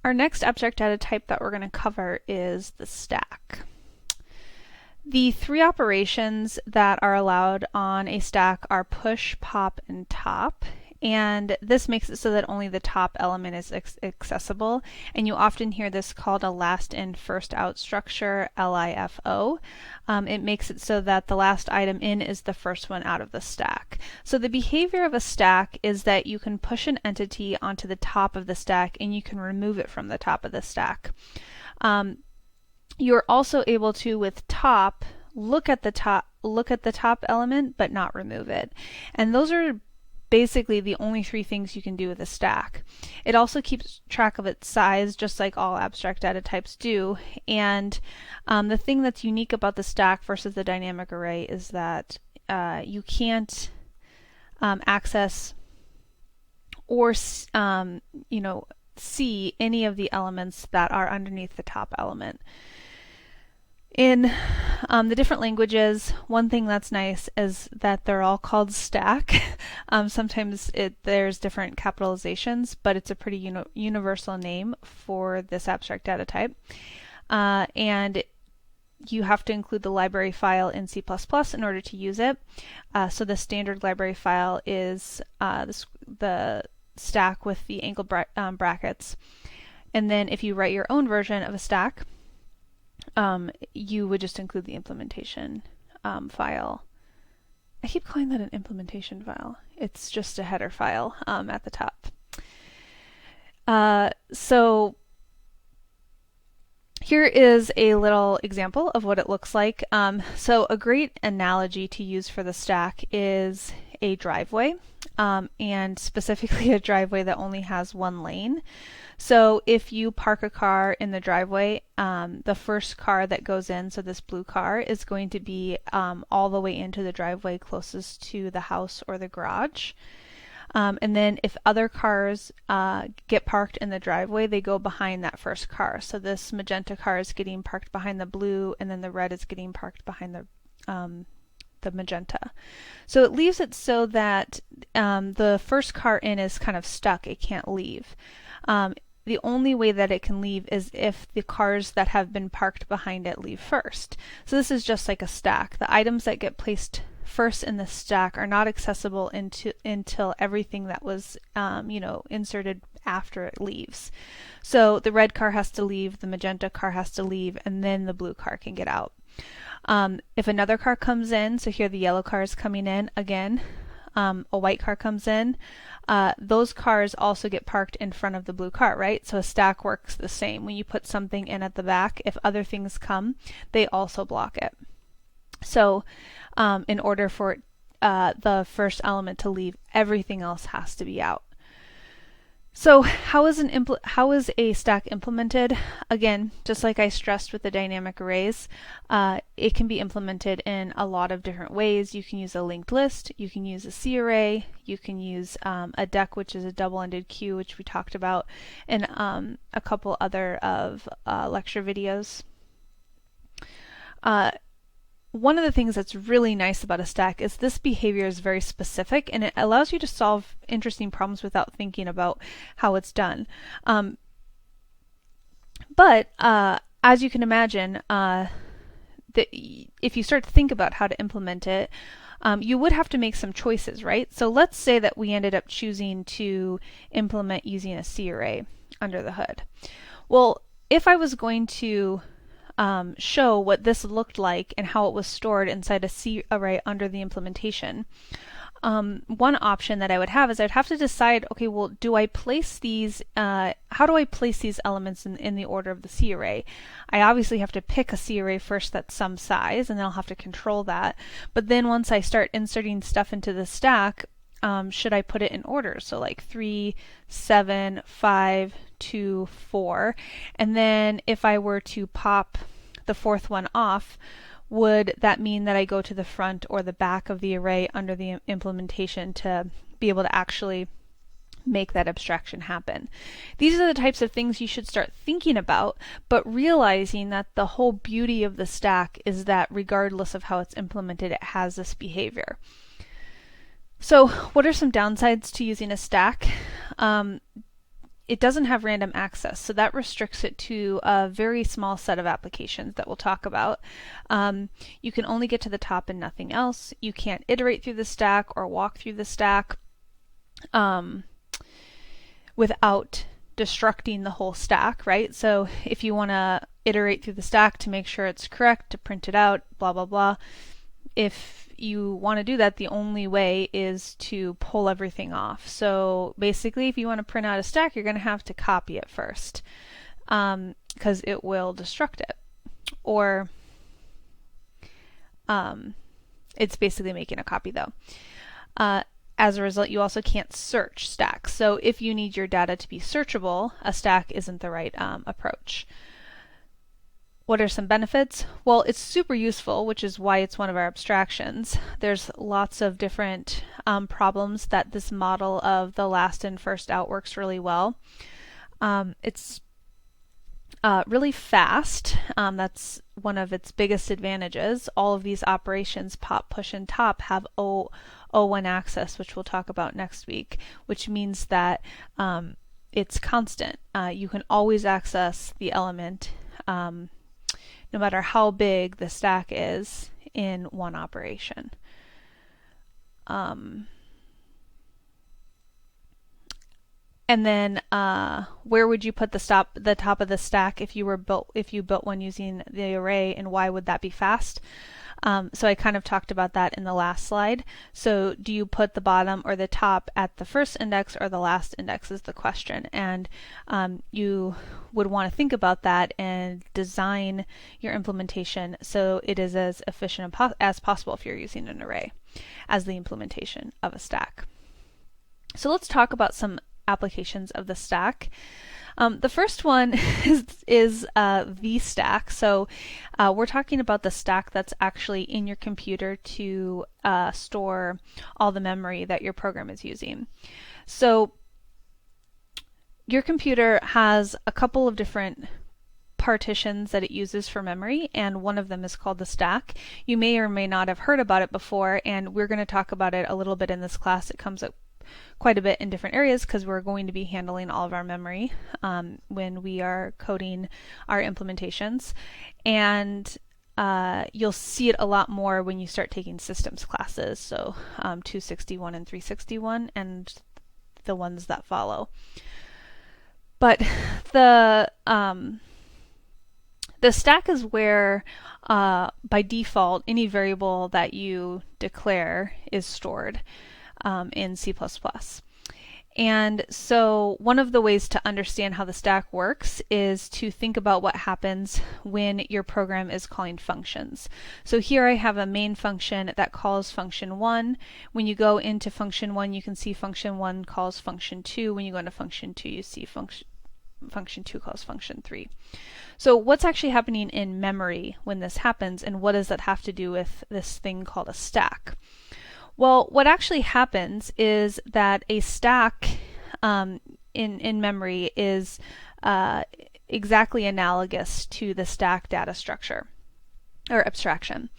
Our next abstract data type that we're going to cover is the stack. The three operations that are allowed on a stack are push, pop, and top. And this makes it so that only the top element is accessible. And you often hear this called a last in, first out structure, LIFO. It makes it so that the last item in is the first one out of the stack. So the behavior of a stack is that you can push an entity onto the top of the stack and you can remove it from the top of the stack. You're also able to, with top, look at the top element but not remove it. And those are basically the only three things you can do with a stack. It also keeps track of its size, just like all abstract data types do. And the thing that's unique about the stack versus the dynamic array is that you can't access or see any of the elements that are underneath the top element. In the different languages, one thing that's nice is that they're all called stack. Sometimes there's different capitalizations, but it's a pretty universal name for this abstract data type. And you have to include the library file in C++ in order to use it. So the standard library file is the stack with the angle brackets. And then if you write your own version of a stack, you would just include the implementation file. I keep calling that an implementation file. It's just a header file at the top. So here is a little example of what it looks like. So a great analogy to use for the stack is a driveway, and specifically a driveway that only has one lane. So if you park a car in the driveway, the first car that goes in, so this blue car, is going to be all the way into the driveway closest to the house or the garage. And then if other cars get parked in the driveway, they go behind that first car. So this magenta car is getting parked behind the blue, and then the red is getting parked behind the magenta. So it leaves it so that the first car in is kind of stuck. It can't leave. The only way that it can leave is if the cars that have been parked behind it leave first. So this is just like a stack. The items that get placed first in the stack are not accessible until everything that was inserted after it leaves. So the red car has to leave, the magenta car has to leave, and then the blue car can get out. If another car comes in, so here the yellow car is coming in again, a white car comes in, those cars also get parked in front of the blue car, right? So a stack works the same. When you put something in at the back, if other things come, they also block it. So in order for the first element to leave, everything else has to be out. So how is a stack implemented? Again, just like I stressed with the dynamic arrays, it can be implemented in a lot of different ways. You can use a linked list, you can use a C array, you can use a deck, which is a double-ended queue, which we talked about in a couple other of lecture videos. One of the things that's really nice about a stack is this behavior is very specific, and it allows you to solve interesting problems without thinking about how it's done. But as you can imagine, if you start to think about how to implement it, you would have to make some choices, right? So let's say that we ended up choosing to implement using a C array under the hood. Well, if I was going to show what this looked like and how it was stored inside a C array under the implementation, one option that I would have is I'd have to decide, okay, well, do I place these, how do I place these elements in the order of the C array? I obviously have to pick a C array first that's some size, and then I'll have to control that. But then once I start inserting stuff into the stack, should I put it in order? So like 3, 7, 5, 2, 4. And then if I were to pop the fourth one off, would that mean that I go to the front or the back of the array under the implementation to be able to actually make that abstraction happen? These are the types of things you should start thinking about, but realizing that the whole beauty of the stack is that regardless of how it's implemented, it has this behavior. So what are some downsides to using a stack? it doesn't have random access, so that restricts it to a very small set of applications that we'll talk about. You can only get to the top and nothing else. You can't iterate through the stack or walk through the stack without destructing the whole stack, right? So if you want to iterate through the stack to make sure it's correct, to print it out, blah, blah, blah, if you want to do that, the only way is to pull everything off. So basically, if you want to print out a stack, you're going to have to copy it first, because it will destruct it. Or it's basically making a copy though. As a result, you also can't search stacks. So if you need your data to be searchable, a stack isn't the right approach. What are some benefits? Well, it's super useful, which is why it's one of our abstractions. There's lots of different problems that this model of the last in first out works really well. It's really fast. That's one of its biggest advantages. All of these operations, pop, push, and top, have O1 access, which we'll talk about next week, which means that it's constant. You can always access the element no matter how big the stack is in one operation. And then where would you put the top of the stack if you built one using the array, and why would that be fast? So I kind of talked about that in the last slide. So do you put the bottom or the top at the first index or the last index is the question. And you would want to think about that and design your implementation so it is as efficient as possible if you're using an array as the implementation of a stack. So let's talk about some applications of the stack. The first one is the stack. So we're talking about the stack that's actually in your computer to store all the memory that your program is using. So your computer has a couple of different partitions that it uses for memory, and one of them is called the stack. You may or may not have heard about it before, and we're going to talk about it a little bit in this class. It comes up quite a bit in different areas because we're going to be handling all of our memory when we are coding our implementations. And you'll see it a lot more when you start taking systems classes, so 261 and 361 and the ones that follow. But the stack is where by default any variable that you declare is stored in C++. And so one of the ways to understand how the stack works is to think about what happens when your program is calling functions. So here I have a main function that calls function 1. When you go into function 1, you can see function 1 calls function 2. When you go into function 2, you see function 2 calls function 3. So what's actually happening in memory when this happens, and what does that have to do with this thing called a stack? Well, what actually happens is that a stack in memory is exactly analogous to the stack data structure or abstraction.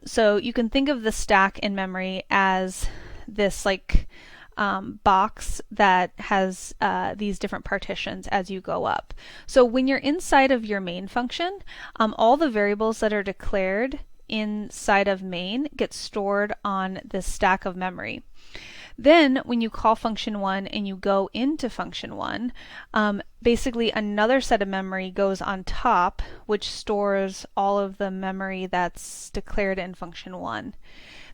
So you can think of the stack in memory as this box that has these different partitions as you go up. So when you're inside of your main function, all the variables that are declared inside of main get stored on this stack of memory. Then when you call function 1 and you go into function 1, basically another set of memory goes on top, which stores all of the memory that's declared in function 1.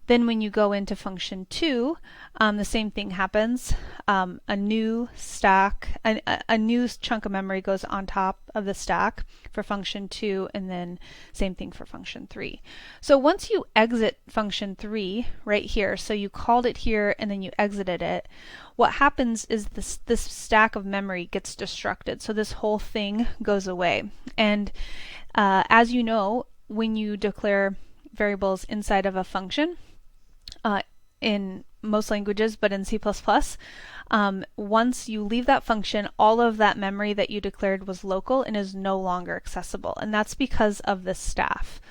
Then when you go into function 2, the same thing happens. A new stack, a new chunk of memory goes on top of the stack for function 2, and then same thing for function 3. So once you exit function 3 right here, so you called it here and then you exited it, what happens is this stack of memory gets destructed. So this whole thing goes away. And as you know, when you declare variables inside of a function, in most languages, but in C++, once you leave that function, all of that memory that you declared was local and is no longer accessible. And that's because of this stack.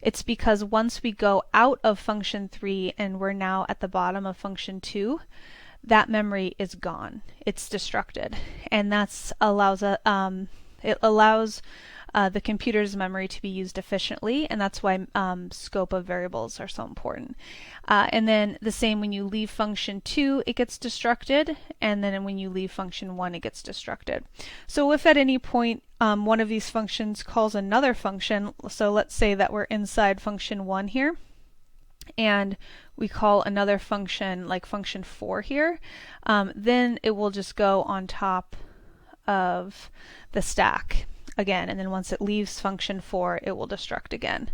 It's because once we go out of function 3 and we're now at the bottom of function 2, that memory is gone. It's destructed, and it allows the computer's memory to be used efficiently, and that's why scope of variables are so important. And then the same when you leave function 2, it gets destructed, and then when you leave function 1, it gets destructed. So if at any point one of these functions calls another function, so let's say that we're inside function 1 here, and we call another function like function 4 here, then it will just go on top of the stack again, and then once it leaves function 4, it will destruct again.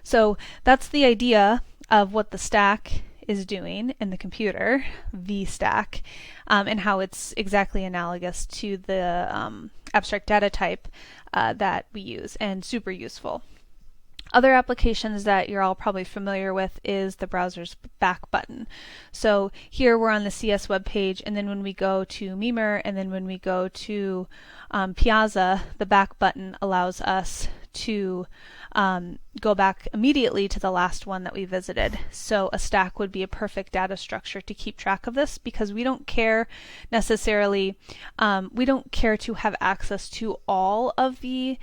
So that's the idea of what the stack is doing in the computer, VStack, and how it's exactly analogous to the abstract data type that we use, and super useful. Other applications that you're all probably familiar with is the browser's back button. So here we're on the CS web page, and then when we go to Mimer, and then when we go to Piazza, the back button allows us to go back immediately to the last one that we visited. So a stack would be a perfect data structure to keep track of this, because we don't care necessarily, we don't care to have access to all of the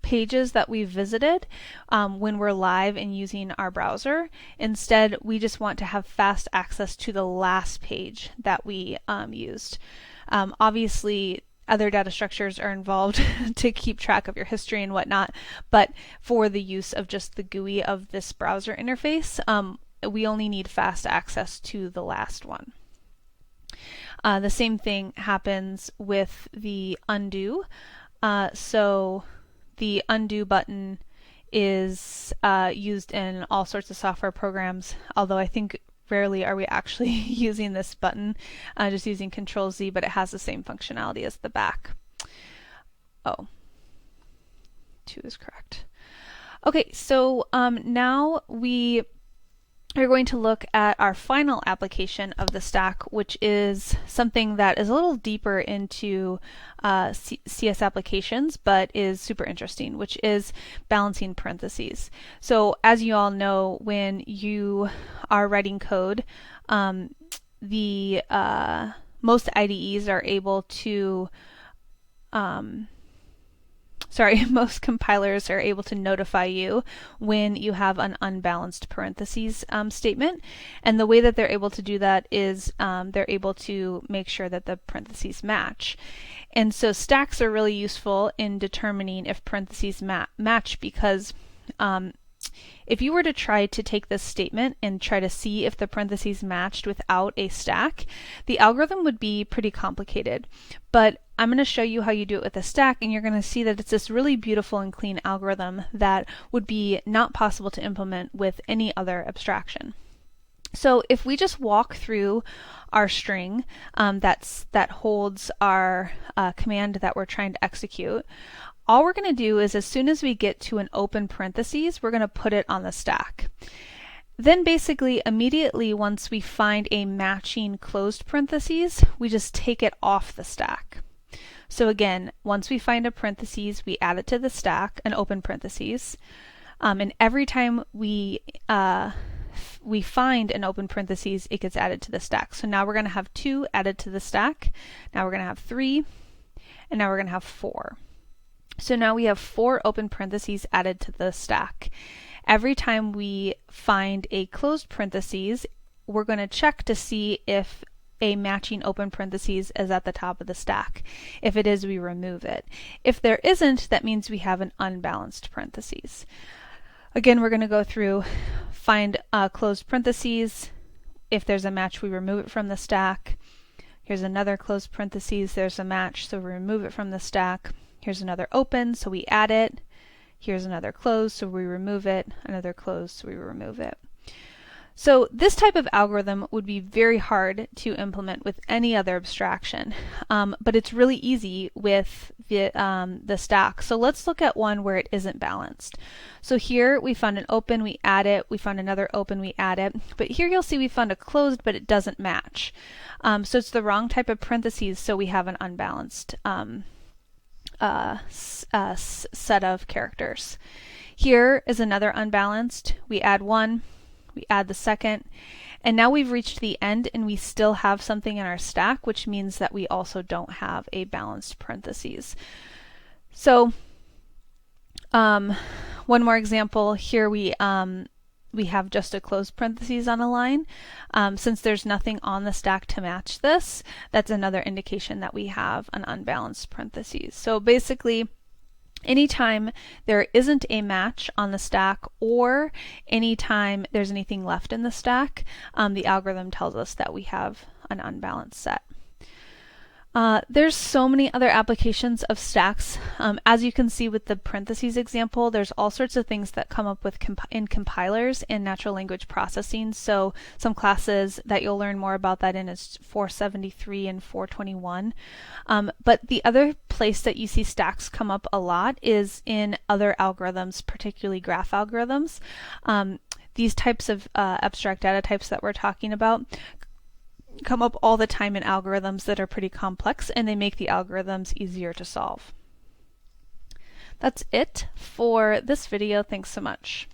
pages that we've visited when we're live and using our browser. Instead, we just want to have fast access to the last page that we used. Obviously, other data structures are involved to keep track of your history and whatnot, but for the use of just the GUI of this browser interface, we only need fast access to the last one. The same thing happens with the undo. So the undo button is used in all sorts of software programs, although I think rarely are we actually using this button, just using Control Z, but it has the same functionality as the back. Oh, 2 is correct. Okay, so now we are going to look at our final application of the stack, which is something that is a little deeper into CS applications, but is super interesting, which is balancing parentheses. So as you all know, when you are writing code, the most IDEs are able to most compilers are able to notify you when you have an unbalanced parentheses statement. And the way that they're able to do that is they're able to make sure that the parentheses match. And so stacks are really useful in determining if parentheses match, because if you were to try to take this statement and try to see if the parentheses matched without a stack, the algorithm would be pretty complicated. But I'm going to show you how you do it with a stack, and you're going to see that it's this really beautiful and clean algorithm that would be not possible to implement with any other abstraction. So if we just walk through our string that holds our command that we're trying to execute, all we're going to do is, as soon as we get to an open parentheses, we're going to put it on the stack. Then basically immediately once we find a matching closed parentheses, we just take it off the stack. So again, once we find a parentheses, we add it to the stack, an open parentheses, and every time we find an open parentheses, it gets added to the stack. So now we're going to have 2 added to the stack, now we're going to have 3, and now we're going to have 4. So now we have 4 open parentheses added to the stack. Every time we find a closed parentheses, we're going to check to see if a matching open parentheses is at the top of the stack. If it is, we remove it. If there isn't, that means we have an unbalanced parentheses. Again, we're going to go through, find closed parentheses. If there's a match, we remove it from the stack. Here's another closed parentheses. There's a match, so we remove it from the stack. Here's another open, so we add it. Here's another close, so we remove it. Another close, so we remove it. So this type of algorithm would be very hard to implement with any other abstraction, but it's really easy with the stack. So let's look at one where it isn't balanced. So here we found an open, we add it. We found another open, we add it. But here you'll see we found a closed, but it doesn't match. So it's the wrong type of parentheses, so we have an unbalanced set of characters. Here is another unbalanced. We add 1, we add the second, And now we've reached the end and we still have something in our stack, which means that we also don't have a balanced parentheses. So one more example here, we have just a closed parentheses on a line. Since there's nothing on the stack to match this, that's another indication that we have an unbalanced parentheses. So basically, anytime there isn't a match on the stack or anytime there's anything left in the stack, the algorithm tells us that we have an unbalanced set. There's so many other applications of stacks. As you can see with the parentheses example, there's all sorts of things that come up with in compilers and natural language processing. So some classes that you'll learn more about that in is 473 and 421. But the other place that you see stacks come up a lot is in other algorithms, particularly graph algorithms. These types of abstract data types that we're talking about come up all the time in algorithms that are pretty complex, and they make the algorithms easier to solve. That's it for this video. Thanks so much.